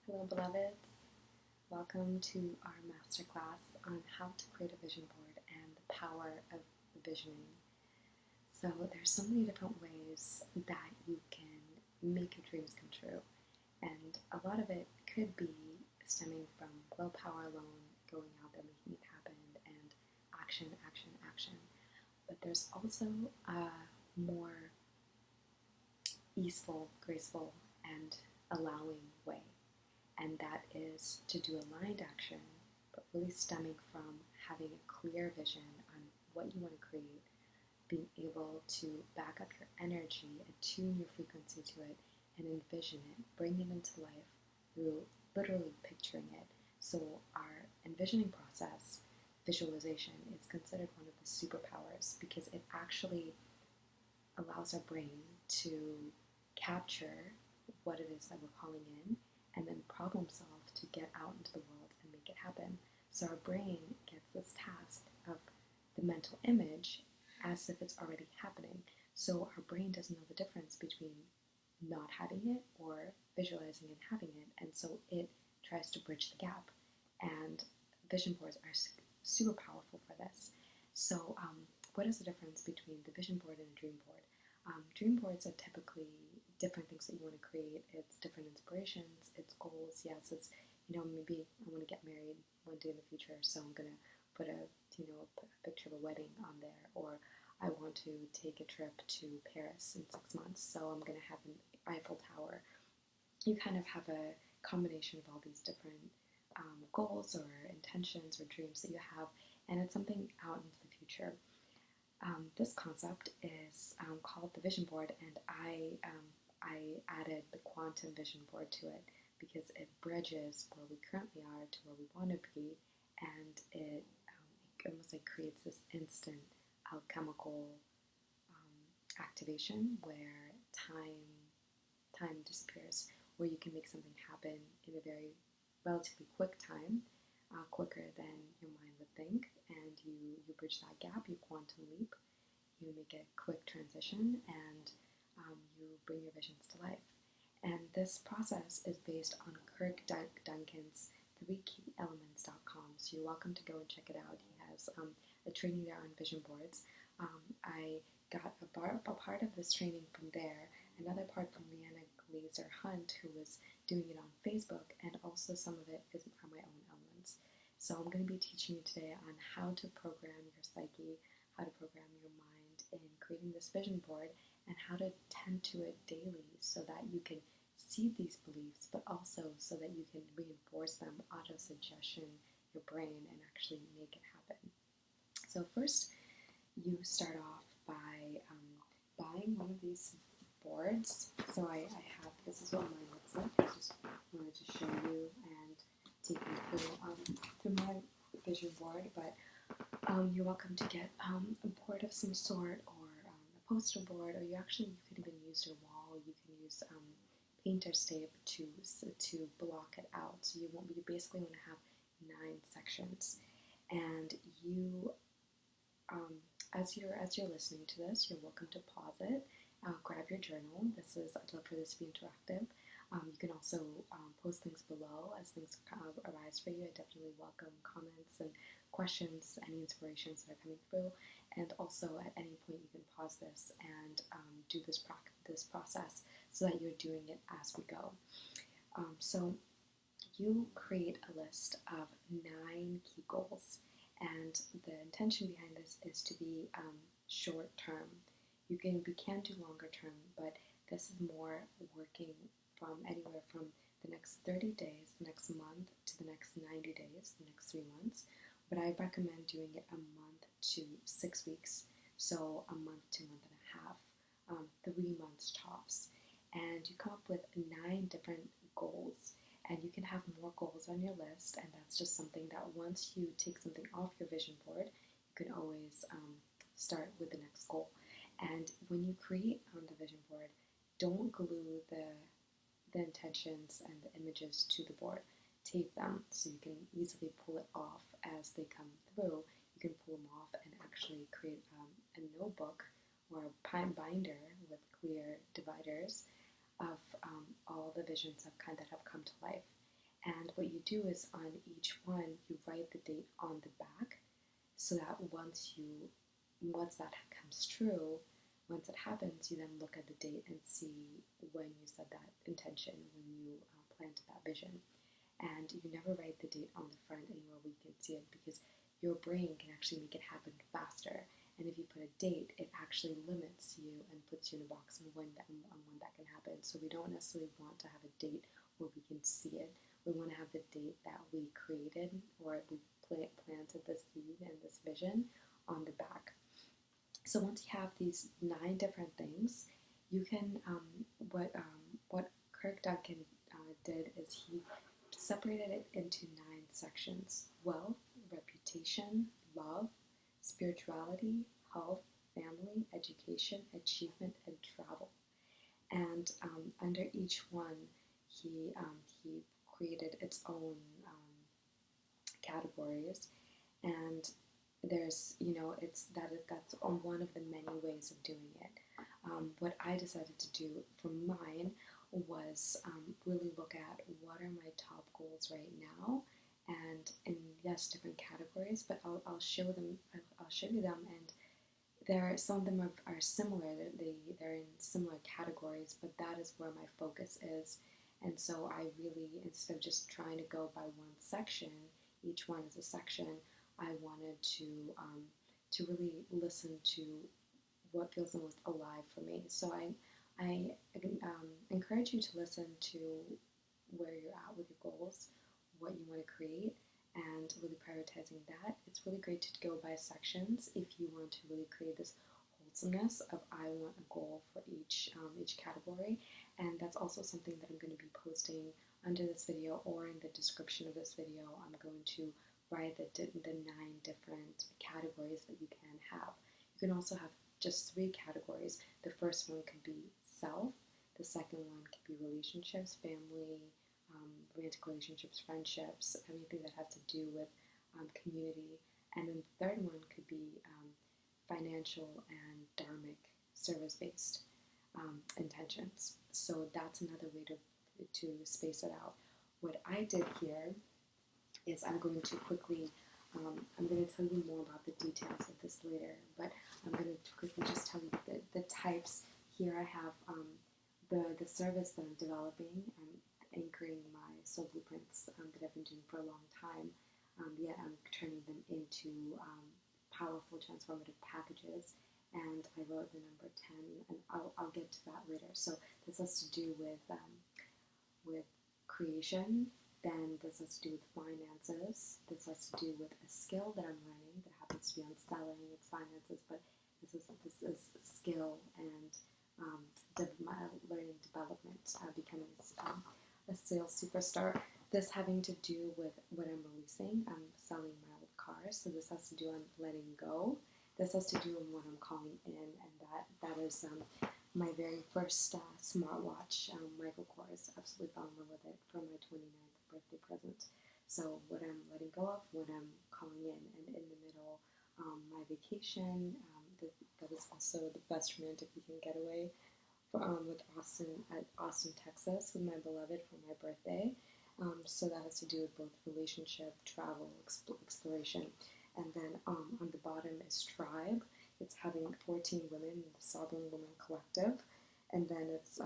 Hello, beloveds. Welcome to our masterclass on how to create a vision board and the power of visioning. So, there's so many different ways that you can make your dreams come true, and a lot of it could be stemming from willpower alone, going out there, making it happen, and action, action, action. But there's also a more easeful, graceful, and allowing way. And that is to do aligned action, but really stemming from having a clear vision on what you want to create, being able to back up your energy, attune your frequency to it, and envision it, bring it into life through literally picturing it. So our envisioning process, visualization, is considered one of the superpowers because it actually allows our brain to capture what it is that we're calling in and then problem solve to get out into the world and make it happen. So our brain gets this task of the mental image as if it's already happening. So our brain doesn't know the difference between not having it or visualizing and having it, and so it tries to bridge the gap. And vision boards are super powerful for this. So what is the difference between the vision board and a dream board? Dream boards are typically different things that you want to create. It's different inspirations, it's goals. Yes, it's, maybe I want to get married one day in the future, so I'm going to put a picture of a wedding on there. Or I want to take a trip to Paris in 6 months, so I'm going to have an Eiffel Tower. You kind of have a combination of all these different goals or intentions or dreams that you have, and it's something out into the future. This concept is called the vision board, and I added the quantum vision board to it because it bridges where we currently are to where we want to be, and it almost like creates this instant alchemical activation where time disappears, where you can make something happen in a very relatively quick time, quicker than your mind would think, and you bridge that gap, you quantum leap, you make a quick transition, and you bring your visions to life. And this process is based on Kirk Duncan's 3keyelements.com, so you're welcome to go and check it out. He has a training there on vision boards. I got a part of this training from there, another part from Leanna Glazer Hunt, who was doing it on Facebook, and also some of it are my own elements. So I'm going to be teaching you today on how to program your psyche, how to program your mind in creating this vision board, and how to tend to it daily so that you can see these beliefs, but also so that you can reinforce them, auto-suggestion your brain, and actually make it happen. So first, you start off by buying one of these boards. So I have, this is what mine looks like. I just wanted to show you and take you through my vision board, but you're welcome to get a board of some sort, or a poster board, or you could even use your wall. You can use painter's tape to block it out. So you basically want to have 9 sections, and you as you're listening to this, you're welcome to pause it. Grab your journal. I'd love for this to be interactive. You can also post things below as things arise for you. I definitely welcome comments and questions, any inspirations that are coming through. And also, at any point, you can pause this and do this process so that you're doing it as we go. So you create a list of 9 key goals, and the intention behind this is to be short term. We can do longer term, but this is more working from anywhere from the next 30 days, the next month, to the next 90 days, the next 3 months. But I recommend doing it a month to 6 weeks, so a month to a month and a half, 3 months tops. And you come up with 9 different goals, and you can have more goals on your list, and that's just something that once you take something off your vision board, you can always start with the next goal. And when you create on the vision board, don't glue the intentions and the images to the board. Tape them so you can easily pull it off as they come through. You can pull them off and actually create a notebook or a pine binder with clear dividers of all the visions that have come to life. And what you do is on each one, you write the date on the back, so that once that comes true, once it happens, you then look at the date and see when you set that intention, when you planted that vision. And you never write the date on the front anywhere where you can see it, because your brain can actually make it happen faster. And if you put a date, it actually limits you and puts you in a box on when that can happen. So we don't necessarily want to have a date where we can see it. We want to have the date that we created, or we planted the seed and this vision on the back. So once you have these 9 different things, you can, what Kirk Duncan did is he separated it into 9 sections: wealth, reputation, love, spirituality, health, family, education, achievement, and travel. And under each one, he created its own categories, and there's that's one of the many ways of doing it. What I decided to do for mine was really look at what are my top goals right now, and in yes, different categories, but I'll show you them, and some of them are similar. They're in similar categories, but that is where my focus is. And so I really, instead of just trying to go by one section, each one is a section, I wanted to really listen to what feels the most alive for me. So I encourage you to listen to where you're at with your goals, what you want to create, and really prioritizing that. It's really great to go by sections if you want to really create this wholesomeness of I want a goal for each category. And that's also something that I'm going to be posting under this video, or in the description of this video. I'm going to write the 9 different categories that you can have. You can also have just 3 categories. The first one could be self, the second one could be relationships, family, romantic relationships, friendships, anything that has to do with community, and then the third one could be financial and dharmic, service-based intentions. So that's another way to space it out. What I did here is I'm going to quickly, I'm going to tell you more about the details of this later, but I'm going to quickly just tell you the types. Here I have the service that I'm developing. I'm anchoring my soul blueprints that I've been doing for a long time, yet I'm turning them into powerful, transformative packages. And I wrote the number 10, and I'll get to that later. So this has to do with creation. Then this has to do with finances. This has to do with a skill that I'm learning that happens to be on selling. It's finances, but this is skill and learning development, becoming a sales superstar. This having to do with what I'm releasing. I'm selling my old cars, so this has to do on letting go. This has to do with what I'm calling in, and that is my very first smartwatch, Michael Kors. Absolutely fell in love with it for my 29th birthday present. So what I'm letting go of, what I'm calling in, and in the middle, my vacation. That is also the best romantic weekend getaway with Austin, Texas, with my beloved for my birthday. So that has to do with both relationship, travel, exploration. And then on the bottom is tribe. It's having 14 women in the Sovereign Women Collective. And then it's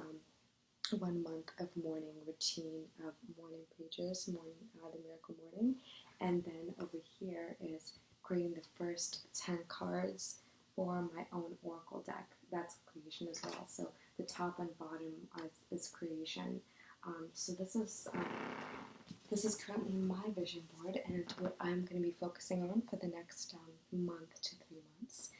1 month of morning routine of morning pages, the miracle morning. And then over here is creating the first 10 cards for my own oracle deck. That's creation as well. So the top and bottom is creation. So this is currently my vision board, and what I'm going to be focusing on for the next month to 3 months.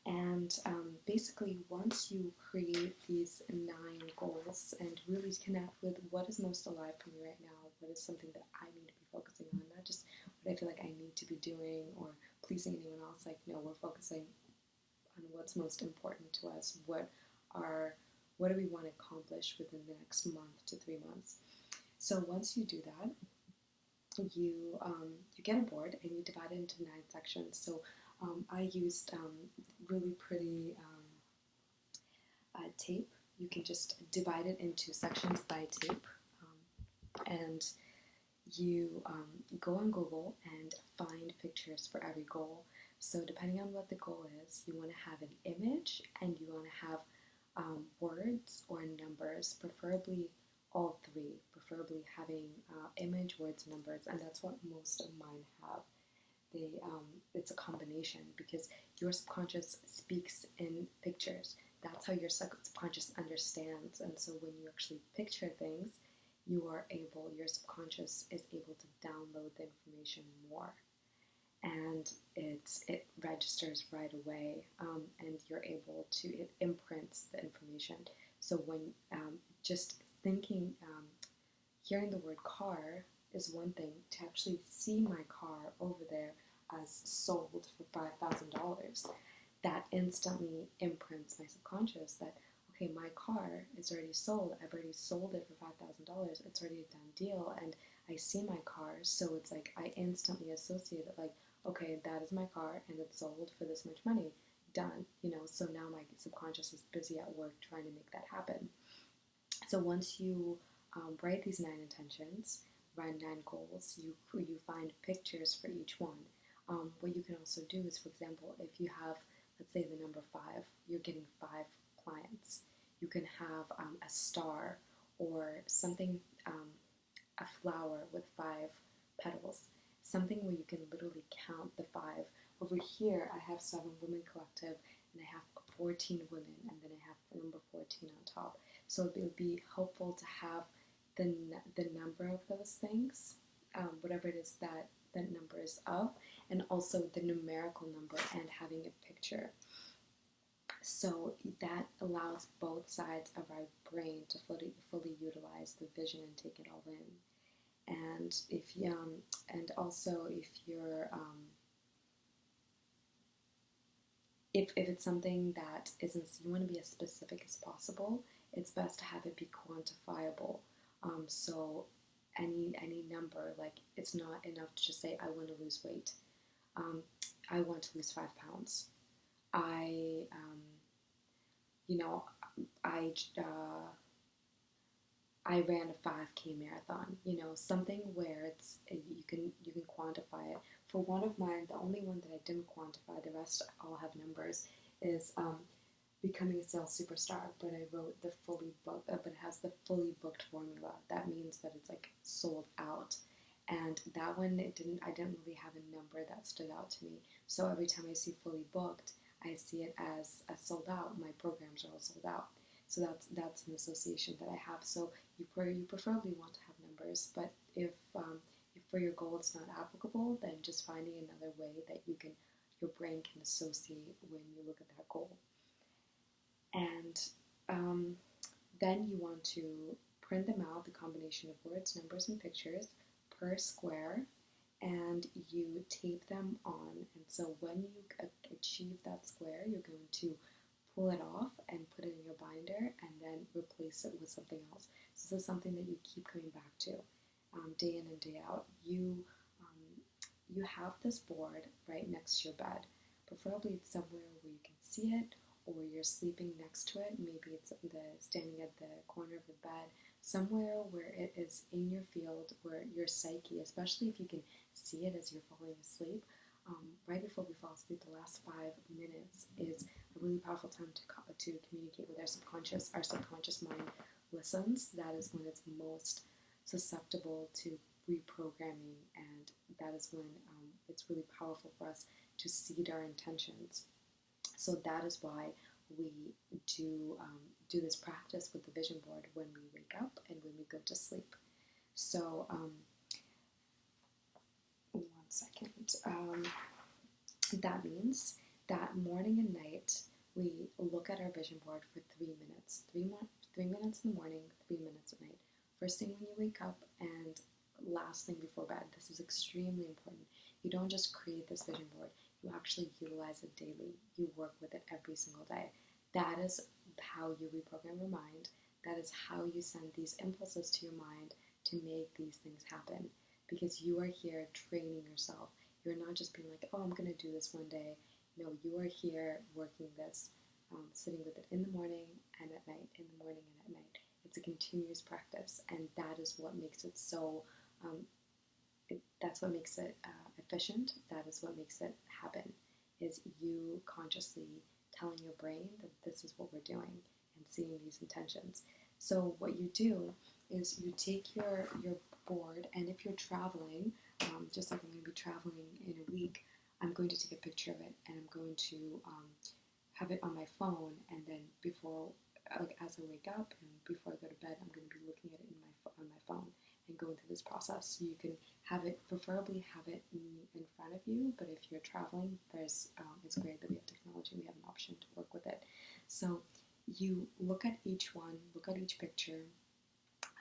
And basically, once you create these 9 goals and really connect with what is most alive for me right now, what is something that I need to be focusing on, not just what I feel like I need to be doing or pleasing anyone else. Like, no, we're focusing on what's most important to us. What do we want to accomplish within the next month to 3 months? So once you do that, you get a board and you divide it into 9 sections. So I used really pretty tape. You can just divide it into sections by tape, and you go on Google and find pictures for every goal. So depending on what the goal is, you want to have an image and you want to have words or numbers, preferably all three, preferably having image, words, numbers, and that's what most of mine have. It's a combination because your subconscious speaks in pictures. That's how your subconscious understands. And so when you actually picture things, your subconscious is able to download the information more. And it registers right away, and you're able to, it imprints the information. So when just thinking, hearing the word car is one thing, to actually see my car over there as sold for $5,000, that instantly imprints my subconscious that, okay, my car is already sold. I've already sold it for $5,000. It's already a done deal, and I see my car, so it's like I instantly associate it like, okay, that is my car, and it's sold for this much money. Done. So now my subconscious is busy at work trying to make that happen. So once you write these 9 intentions, write 9 goals, you find pictures for each one. What you can also do is, for example, if you have, let's say, the number 5, you're getting 5 clients. You can have a star or something, a flower with 5 petals, something where you can literally count the 5. Over here, I have 7 Women Collective, and I have 14 women, and then I have the number 14 on top. So it would be helpful to have the number of those things, whatever it is that number is of, and also the numerical number and having a picture. So that allows both sides of our brain to fully utilize the vision and take it all in. And and also if you're if it's something that isn't, you want to be as specific as possible, it's best to have it be quantifiable. So any number, like it's not enough to just say I want to lose weight. I want to lose 5 pounds. I ran a 5K marathon. Something where it's you can quantify it. For one of mine, the only one that I didn't quantify, the rest all have numbers, is becoming a sales superstar. But I wrote the fully booked, but it has the fully booked formula. That means that it's like sold out. And that one, I didn't really have a number that stood out to me. So every time I see fully booked, I see it as sold out. My programs are all sold out. So that's an association that I have. So you preferably want to have numbers, but if for your goal it's not applicable, then just finding another way that your brain can associate when you look at that goal. And then you want to print them out, the combination of words, numbers, and pictures per square, and you tape them on. And so when you achieve that square, you're going to pull it off and put it in your binder and then replace it with something else. So this is something that you keep coming back to day in and day out. You have this board right next to your bed. Preferably it's somewhere where you can see it, or you're sleeping next to it. Maybe it's standing at the corner of the bed, somewhere where it is in your field, where your psyche, especially if you can see it as you're falling asleep. Right before we fall asleep, the last 5 minutes is a really powerful time to communicate with our subconscious. Our subconscious mind listens. That is when it's most susceptible to reprogramming, and that is when it's really powerful for us to seed our intentions. So that is why we do this practice with the vision board when we wake up and when we go to sleep. So one second. That means that morning and night we look at our vision board for 3 minutes. 3 minutes in the morning, 3 minutes at night. First thing when you wake up and last thing before bed. This is extremely important. You don't just create this vision board. You actually utilize it daily. You work with it every single day. That is how you reprogram your mind. That is how you send these impulses to your mind to make these things happen. Because you are here training yourself. You're not just being like, oh, I'm going to do this one day. No, you are here working this, sitting with it in the morning and at night, in the morning and at night. It's a continuous practice, and that is what makes it so that's what makes it efficient. That is what makes it happen, is you consciously telling your brain that this is what we're doing and seeing these intentions. So what you do is you take your board, and if you're traveling, just like I'm going to be traveling in a week, I'm going to take a picture of it, and I'm going to have it on my phone, and then before, like as I wake up and before I go to bed, I'm going to be looking at it on my phone and going through this process. So you can have it, preferably have it in front of you, but if you're traveling, it's great that we have technology, we have an option to work with it. So you look at each one, look at each picture,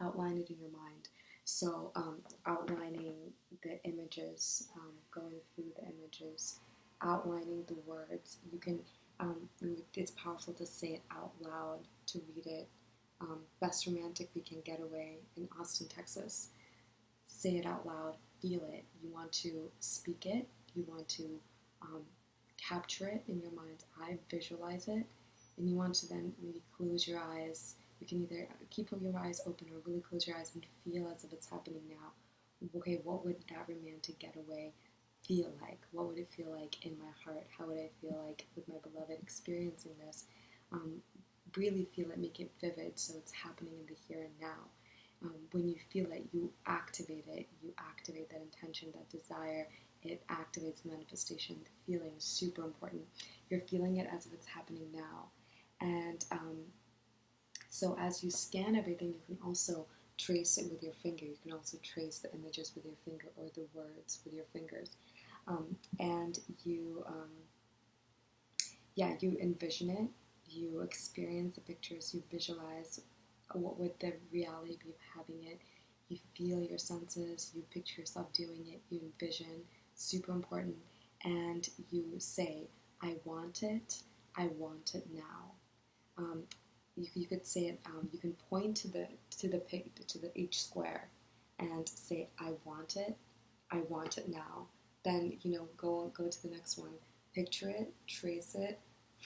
outline it in your mind. So outlining the images, going through the images, outlining the words. You can, it's powerful to say it out loud, to read it. Best Romantic Weekend Getaway in Austin, Texas. Say it out loud, feel it. You want to speak it, you want to capture it in your mind's eye, visualize it, and you want to then maybe close your eyes. You can either keep your eyes open or really close your eyes and feel as if it's happening now. Okay, what would that romantic getaway feel like? What would it feel like in my heart? How would I feel like with my beloved experiencing this? Really feel it, make it vivid so it's happening in the here and now. When you feel it, you activate that intention, that desire. It activates manifestation. The feeling is super important. You're feeling it as if it's happening now. And so as you scan everything, you can also trace it with your finger. You can also trace the images with your finger or the words with your fingers. And you envision it. You experience the pictures. You visualize what would the reality be of having it. You feel your senses. You picture yourself doing it. You envision. Super important. And you say, I want it. I want it now. You could say it. You can point to each square, and say, I want it. I want it now. Then go to the next one. Picture it. Trace it.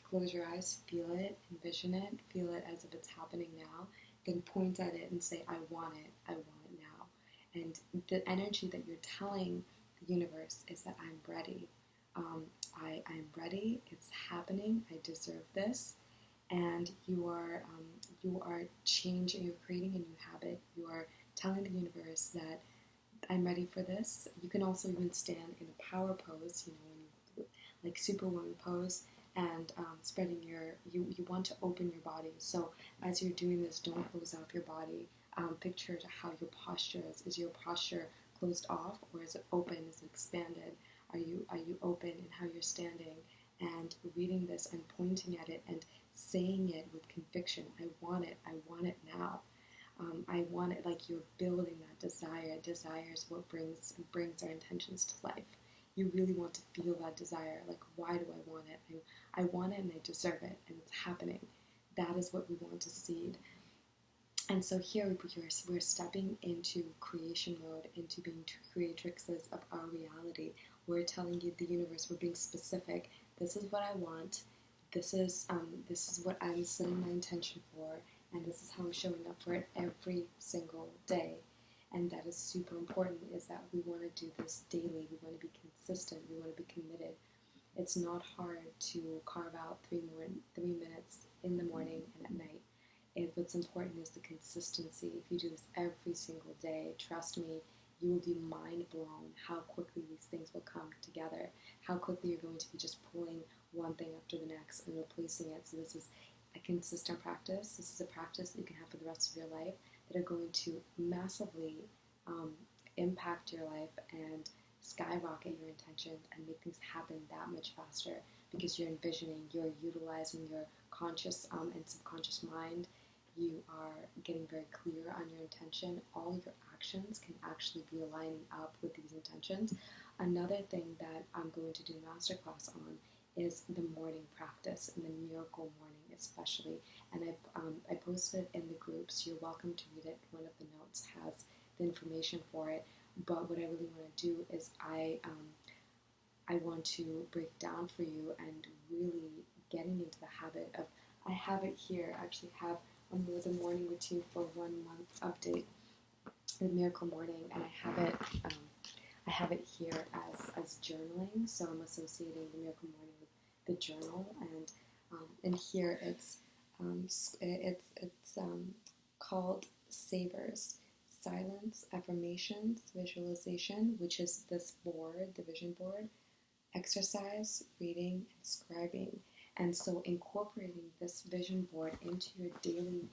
Close your eyes. Feel it. Envision it. Feel it as if it's happening now. Then point at it and say, I want it. I want it now. And the energy that you're telling the universe is that I'm ready. I'm ready. It's happening. I deserve this. And you are changing. You're creating a new habit. You are telling the universe that I'm ready for this. You can also even stand in a power pose. When you like Superwoman pose, and spreading you want to open your body. So as you're doing this, don't close off your body. Picture how your posture is. Is your posture closed off, or is it open? Is it expanded? Are you open in how you're standing? And reading this and pointing at it and saying it with conviction. I want it now. I want it, like you're building that desire. Desire is what brings our intentions to life. You really want to feel that desire. Like, why do I want it? I want it and I deserve it, and it's happening. That is what we want to seed. And so here we're stepping into creation mode, into being creatrixes of our reality. We're telling you, the universe, we're being specific. This is what I want. This is what I'm setting my intention for, and this is how I'm showing up for it every single day. And that is super important, is that we want to do this daily. We want to be consistent. We want to be committed. It's not hard to carve out 3 minutes in the morning and at night. What's important is the consistency. If you do this every single day, trust me, you will be mind blown how quickly these things will come together, how quickly you're going to be just pulling one thing after the next and replacing it. So this is a consistent practice. This is a practice that you can have for the rest of your life that are going to massively impact your life and skyrocket your intentions and make things happen that much faster, because you're envisioning, you're utilizing your conscious and subconscious mind. You are getting very clear on your intention. All your actions can actually be lining up with these intentions. Another thing that I'm going to do a masterclass on is the morning practice, and the miracle morning especially. And I posted in the groups. You're welcome to read it. One of the notes has the information for it. But what I really want to do is I want to break down for you and really getting into the habit of, I have it here, I actually have the morning routine for 1 month update, the miracle morning, and I have it, I have it here as journaling, so I'm associating the Miracle Morning with the journal, and here it's called Savers: Silence, Affirmations, Visualization, which is this board, the vision board, exercise, reading, and scribing. And so incorporating this vision board into your daily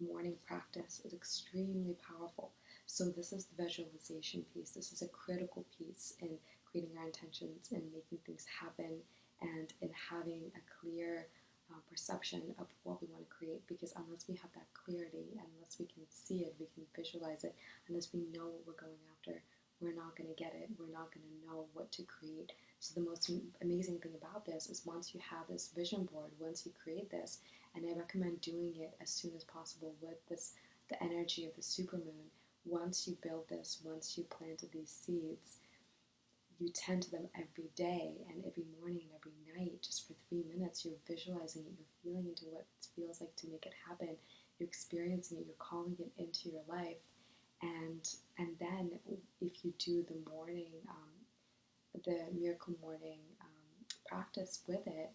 morning practice is extremely powerful. So this is the visualization piece. This is a critical piece in creating our intentions and making things happen, and in having a clear perception of what we want to create, because unless we have that clarity, unless we can see it, we can visualize it, unless we know what we're going after, we're not going to get it. We're not going to know what to create. So the most amazing thing about this is once you have this vision board, once you create this, and I recommend doing it as soon as possible with the energy of the supermoon. Once you build this, once you planted these seeds, you tend to them every day and every morning and every night, just for 3 minutes. You're visualizing it, you're feeling into what it feels like to make it happen, you're experiencing it, you're calling it into your life. And then if you do the morning, the Miracle Morning practice with it,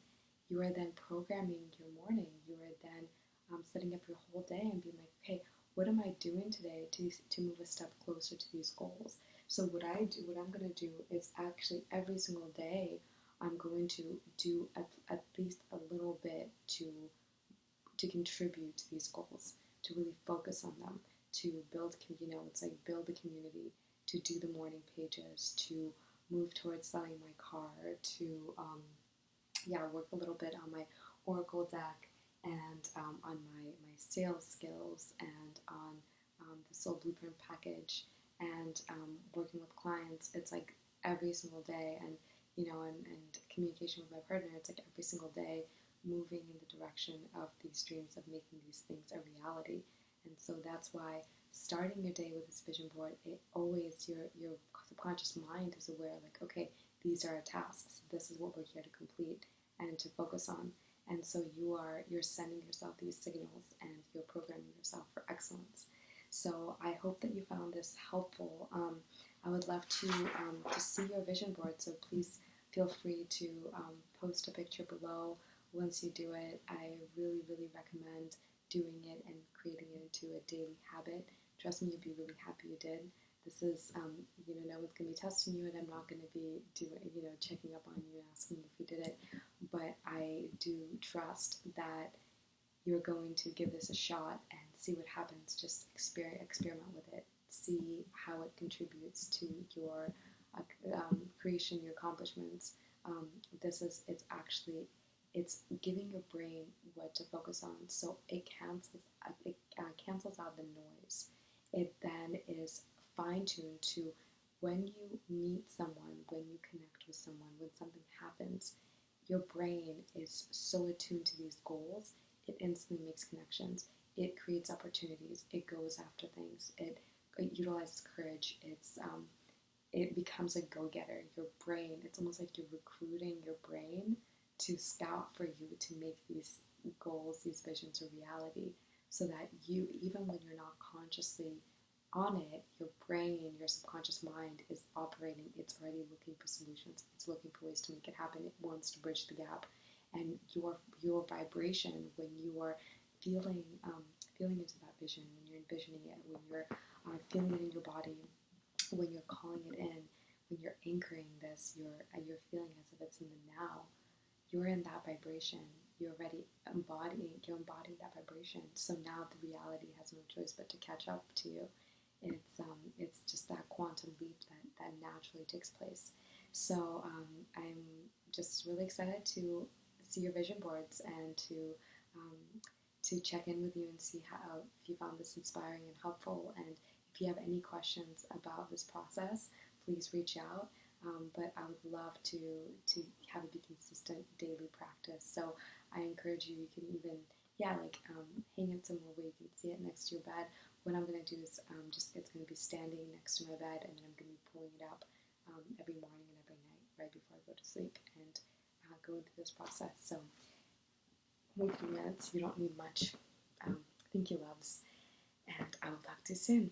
you are then programming your morning. You are then setting up your whole day and being like, okay, what am I doing today to move a step closer to these goals? So what I'm going to do is actually every single day, I'm going to do at least a little bit to contribute to these goals, to really focus on them, to build, it's like build the community, to do the morning pages, to move towards selling my car, to work a little bit on my Oracle deck, and on my sales skills, and on the Soul Blueprint package, and working with clients. It's like every single day, and and communication with my partner. It's like every single day moving in the direction of these dreams, of making these things a reality. And so that's why starting your day with this vision board, it always, your subconscious mind is aware, like, okay, these are our tasks. This is what we're here to complete and to focus on. And so you're sending yourself these signals, and you're programming yourself for excellence. So I hope that you found this helpful. I would love to see your vision board, so please feel free to post a picture below once you do it. I really, really recommend doing it and creating it into a daily habit. Trust me, you'll be really happy you did. This is, no one's going to be testing you, and I'm not going to be checking up on you and asking you if you did it. But I do trust that you're going to give this a shot and see what happens. Just experiment with it. See how it contributes to your creation, your accomplishments. It's giving your brain what to focus on, so it cancels out the noise. It then is fine-tuned to when you meet someone, when you connect with someone, when something happens. Your brain is so attuned to these goals, it instantly makes connections. It creates opportunities. It goes after things. It utilizes courage. It becomes a go-getter. Your brain, it's almost like you're recruiting your brain to scout for you to make these goals, these visions a reality, so that you, even when you're not consciously on it, your brain, your subconscious mind is operating. It's already looking for solutions. It's looking for ways to make it happen. It wants to bridge the gap. And your vibration, when you are feeling into that vision, when you're envisioning it, when you're feeling it in your body, when you're calling it in, when you're anchoring this, you're feeling as if it's in the now. You're in that vibration. You're already embodying that vibration. So now the reality has no choice but to catch up to you. It's just that quantum leap that naturally takes place. So I'm just really excited to see your vision boards, and to check in with you and see if you found this inspiring and helpful. And if you have any questions about this process, please reach out. But I would love to have it be consistent daily practice. So I encourage you. You can even hang it somewhere where you can see it next to your bed. What I'm going to do is it's going to be standing next to my bed, and then I'm going to be pulling it up every morning and every night right before I go to sleep, and going through this process. So only 3 minutes. You don't need much. Thank you, loves, and I will talk to you soon.